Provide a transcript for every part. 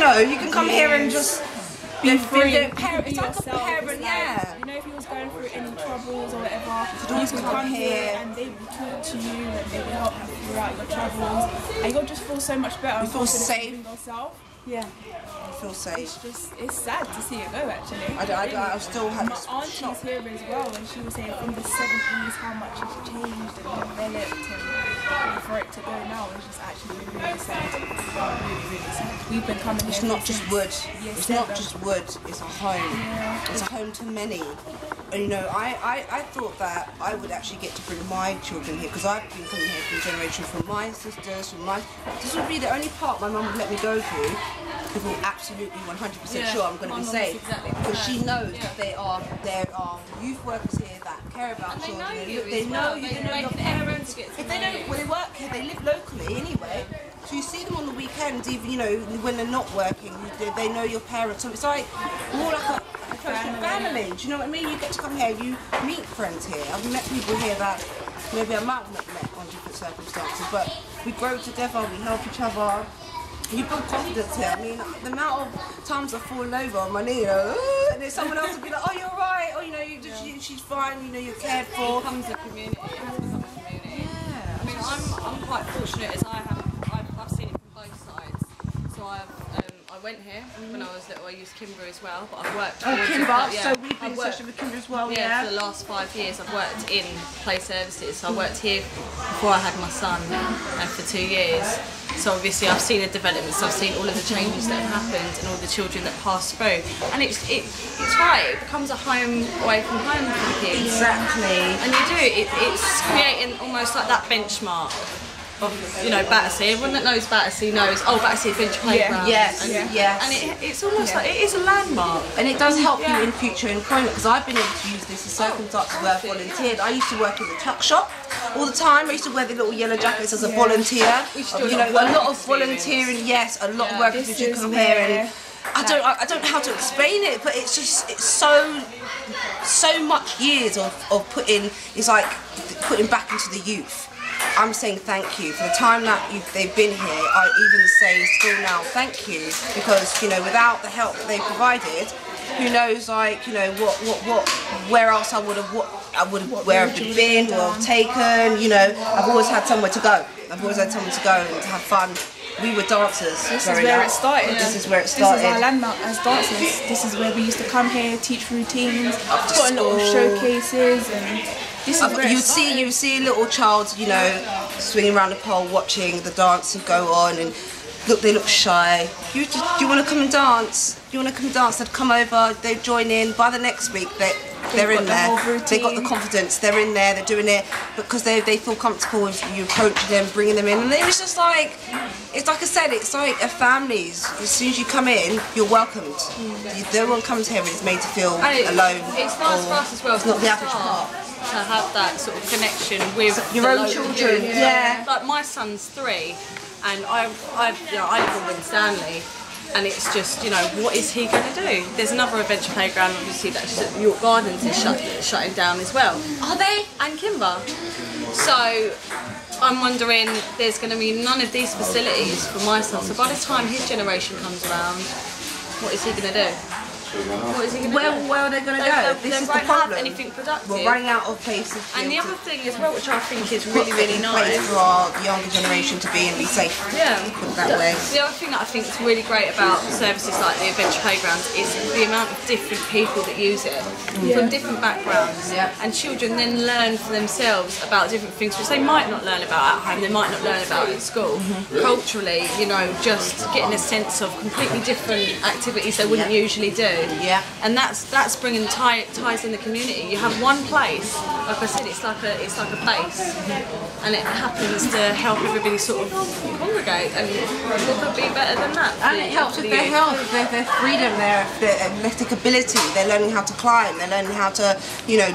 know, you can come here and just be free. It's like a parent, yeah. You know, if he was going through any troubles or whatever, you can come here and they will talk to you and they will help you throughout your travels. And you'll just feel so much better. You feel safe. Yourself. Yeah. You feel safe. It's sad to see it go, actually. I still have my auntie's here as well, and she was saying from the 70s how much it's changed and developed, and for it to go now is just actually really sad. Really sad. We've been coming here. It's not just wood. It's not just wood. It's a home. Yeah. It's a home to many. And you know, I thought that I would actually get to bring my children here because I've been coming here from generation from my sisters, from my. This would be the only part my mum would let me go to. I feel absolutely 100% sure I'm going to be safe because she knows that there are youth workers here that care about and children. They know you. They know your parents. If they don't, well, they work here. They live locally anyway. So you see them on the weekends, even when they're not working. They know your parents. So it's like more like a family. Do you know what I mean? You get to come here. You meet friends here. I've met people here that maybe I might not met on different circumstances, but we grow together. We help each other. You build confidence here. I mean, the amount of times I've fallen over on my knee, and then someone else will be like, "Oh, you're right. Oh, she's fine. You're cared for." It becomes a community. It has become a community. Yeah. I mean, I'm quite fortunate as I've seen it from both sides. So I went here when I was little. I used Kimber as well, but I've worked. Oh, Kimber. So we've been associated with Kimber as well. Yeah. For the last 5 years, I've worked in play services. So I worked here before I had my son, and for 2 years. So obviously I've seen the developments, I've seen all of the changes that have happened and all the children that pass through. And it's right, it becomes a home away from home for the kids. Exactly. And you do, it's creating almost like that benchmark of, Battersea. Everyone that knows Battersea knows, oh, Battersea Adventure Playground. Yes, and, yes. And it's almost like, it is a landmark. And it does help you in future employment, because I've been able to use this as circumstances where I've volunteered. I used to work in the tuck shop all the time. I used to wear the little yellow jackets as a volunteer. A lot of volunteering, yes, a lot of work if you come here. And I don't know how to explain it, but it's so much years of putting, it's like putting back into the youth. I'm saying thank you for the time that they've been here. I even say still now thank you, because without the help that they provided, who knows, where else I would have where I've been or taken. I've always had somewhere to go. I've always had somewhere to go and to have fun. We were dancers. This is where it started. This is where it started. This is our landmark as dancers. This is where we used to come here, teach routines, put on little showcases, and this is where you see a little child, swinging around the pole, watching the dance and go on, and they look shy. Do you want to come and dance? Do you want to come and dance? They'd come over, they'd join in. By the next week, they're in there. They got the confidence. They're in there. They're doing it because they feel comfortable with you approaching them, bringing them in. And it was just like, it's like I said, it's like a family. As soon as you come in, you're welcomed. No one comes here and is made to feel alone. It's nice for us as well. It's not the average part. To have that sort of connection with your own children. Yeah. Like my son's 3, and I live in Winstanley. And it's just, what is he going to do? There's another adventure playground, obviously, that's York Gardens is shutting down as well. Are they? And Kimber. So I'm wondering, there's going to be none of these facilities for my son. So by the time his generation comes around, what is he going to do? What is he going to do? Where are they going to go? This is the problem. Have anything productive. We're running out of places. And the other thing as well, which I think is really, really nice, for our younger generation to be and be safe. Yeah. Put it that way. The other thing that I think is really great about services like the Adventure Playgrounds is the amount of different people that use it from different backgrounds. Yeah. And children then learn for themselves about different things which they might not learn about at home, they might not learn about at school. Culturally, just getting a sense of completely different activities they wouldn't usually do. Yeah. And that's bringing ties in the community. You have one place, like I said, it's like a place, and it happens to help everybody sort of congregate. And what could be better than that? And it helps with their health, their freedom, their athletic ability. They're learning how to climb. They're learning how to,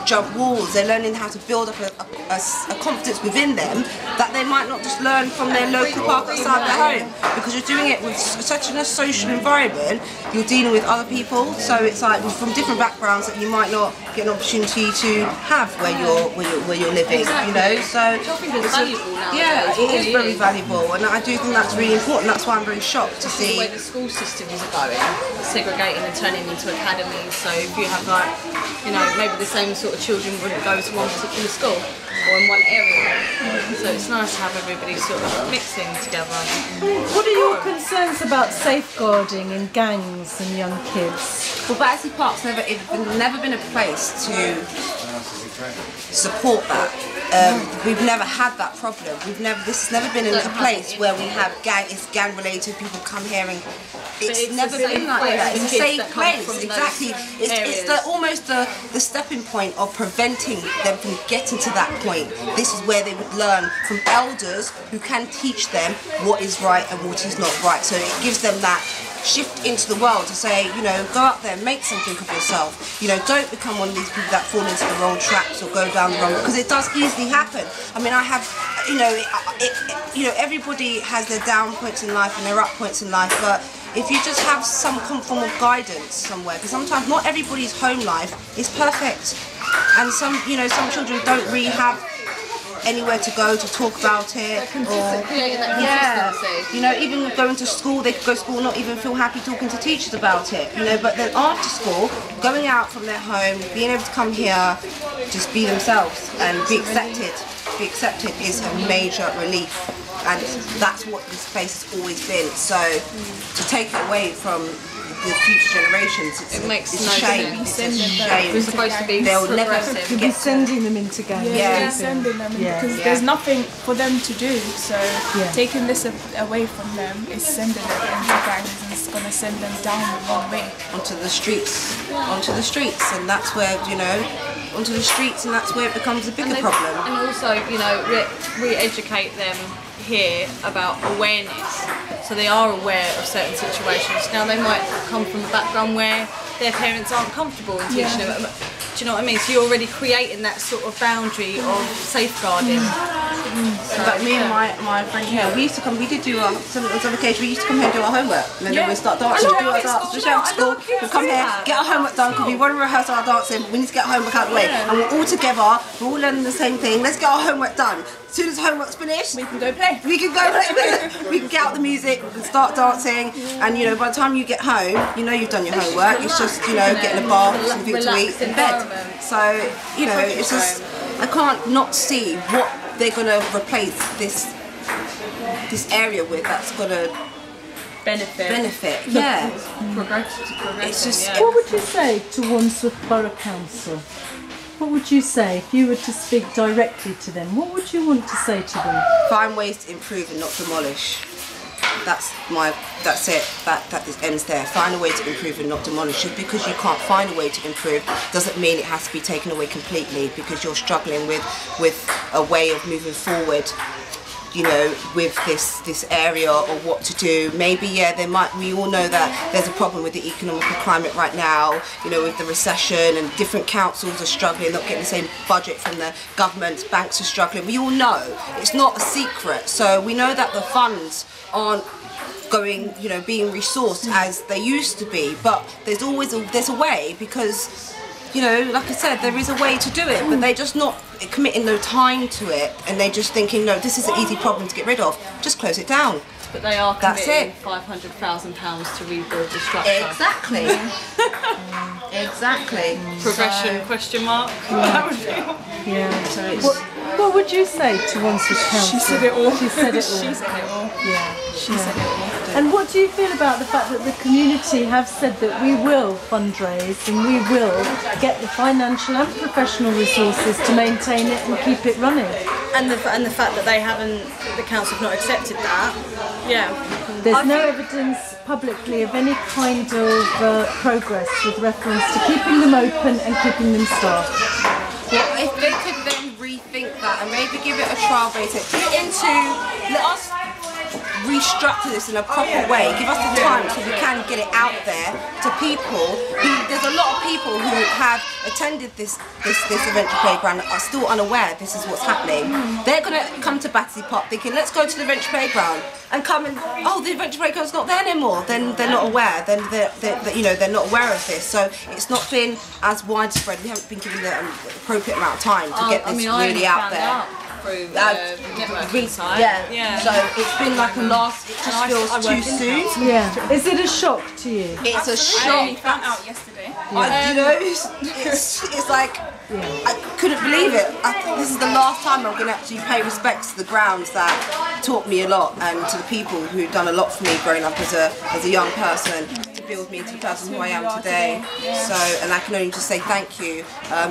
jump walls. They're learning how to build up a confidence within them that they might not just learn from their local park outside their home. Because you're doing it with such a social environment, you're dealing with other people. So it's like from different backgrounds that you might not get an opportunity to have where you're living. Exactly. You know, so Shopping is valuable now. yeah, it is very is. valuable, and I do think that's really important. That's why I'm very shocked to The see. way the school systems are going, segregating and turning into academies. So if you have like, you know, maybe the same sort of children wouldn't go to one particular school or in one area. So it's nice to have everybody sort of mixing together. What are your concerns about safeguarding in gangs and young kids? Well, Battersea Park's never been a place to support that. We've never had that problem. This has never been a place where we have gang related. People come here and it's never been like that. It's a safe place. Exactly. It's almost the stepping point of preventing them from getting to that point. This is where they would learn from elders who can teach them what is right and what is not right. So it gives them that shift into the world to say, you know, go out there, make something of yourself. You know, don't become one of these people that fall into the wrong traps or go down the wrong, because it does easily happen. I mean, I have, you know, everybody has their down points in life and their up points in life, but if you just have some form of guidance somewhere, because sometimes not everybody's home life is perfect, and some children don't really have anywhere to go to talk about it, or Creating that consistency. you know, even going to school, they could go to school and not even feel happy talking to teachers about it, you know, but then after school, going out from their home, being able to come here, just be themselves and be accepted is a major relief, and that's what this place has always been. So to take it away from the future generations, It makes it's no a shame. sense. It's a shame. We're supposed to be They'll never progressive. Could be sending them into gangs. Yeah. Sending them Yeah. because Yeah. there's nothing for them to do. So Yeah. taking this away from them is sending them into gangs, and it's gonna send them down the wrong way. onto the streets, and that's where, you know, onto the streets, and that's where it becomes a bigger problem. And also, you know, we educate them here about awareness, so they are aware of certain situations. Now they might come from a background where their parents aren't comfortable in teaching them. Do you know what I mean? So you're already creating that sort of boundary of safeguarding. But me and my friend here, we did do on some occasions, we used to come here and do our homework, and then we'd start dancing, do our dance, we show up to school, we'd come here, get our homework done, because we want to rehearse our dancing, but we need to get our homework out of the way, and we're all together, we're all learning the same thing, let's get our homework done. As soon as homework's finished, We can go play. we can go play, we can get out the music, we can start dancing, and you know, by the time you get home, you know you've done your homework, it's just, you know, getting a bath, something to eat, Relaxed in bed. environment. So, you know, it's just, I can't not see what they're going to replace this area with that's going to benefit. Yeah. It's just, What would you say to Wandsworth Borough Council? What would you say if you were to speak directly to them? What would you want to say to them? find ways to improve and not demolish. That's it. That just ends there. Find a way to improve and not demolish. Just because you can't find a way to improve doesn't mean it has to be taken away completely, because you're struggling with a way of moving forward, you know, with this area, or what to do. Maybe, yeah, we all know that there's a problem with the economical climate right now, you know, with the recession, and different councils are struggling, not getting the same budget from the government, banks are struggling. We all know, it's not a secret. So we know that the funds aren't going, you know, being resourced as they used to be, but there's always there's a way, because, you know, like I said, there is a way to do it, but they're just not committing no time to it, and they're just thinking, no, this is an easy problem to get rid of, just close it down. But they are That's committing it. £500,000 to rebuild the structure. Exactly. Exactly. Progression, question mark. Yeah. So it's, What would you say to Wandsworth Council? She said it all. She said it all. She said it all. Yeah. She said it all. And what do you feel about the fact that the community have said that we will fundraise and we will get the financial and professional resources to maintain it and keep it running? And the fact that the council have not accepted that. Yeah. There's no evidence publicly of any kind of progress with reference to keeping them open and keeping them staffed. well, if they could then rethink that and maybe give it a trial basis, let us restructure this in a proper way, give us the time so we can get it out there to people who, there's a lot of people who have attended this adventure playground are still unaware this is what's happening. They're going to come to Battersea Park thinking, let's go to the adventure playground, and come and, oh, the adventure playground's not there anymore. Then they're not aware. Then they're not aware of this. So it's not been as widespread. We haven't been given the appropriate amount of time to get this really out there. Through networking site. Yeah. So it's been like a loss. It just feels too soon. Yeah. Is it a shock to you? It's a I only shock. found out yesterday. You know, it's like I couldn't believe it. This is the last time I'm going to actually pay respects to the grounds that taught me a lot, and to the people who've done a lot for me growing up as a young person, to build me into the person who I am today. So, and I can only just say thank you.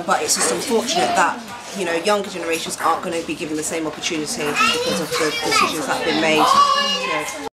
But it's just unfortunate that, you know, younger generations aren't going to be given the same opportunity because of the decisions that have been made. You know.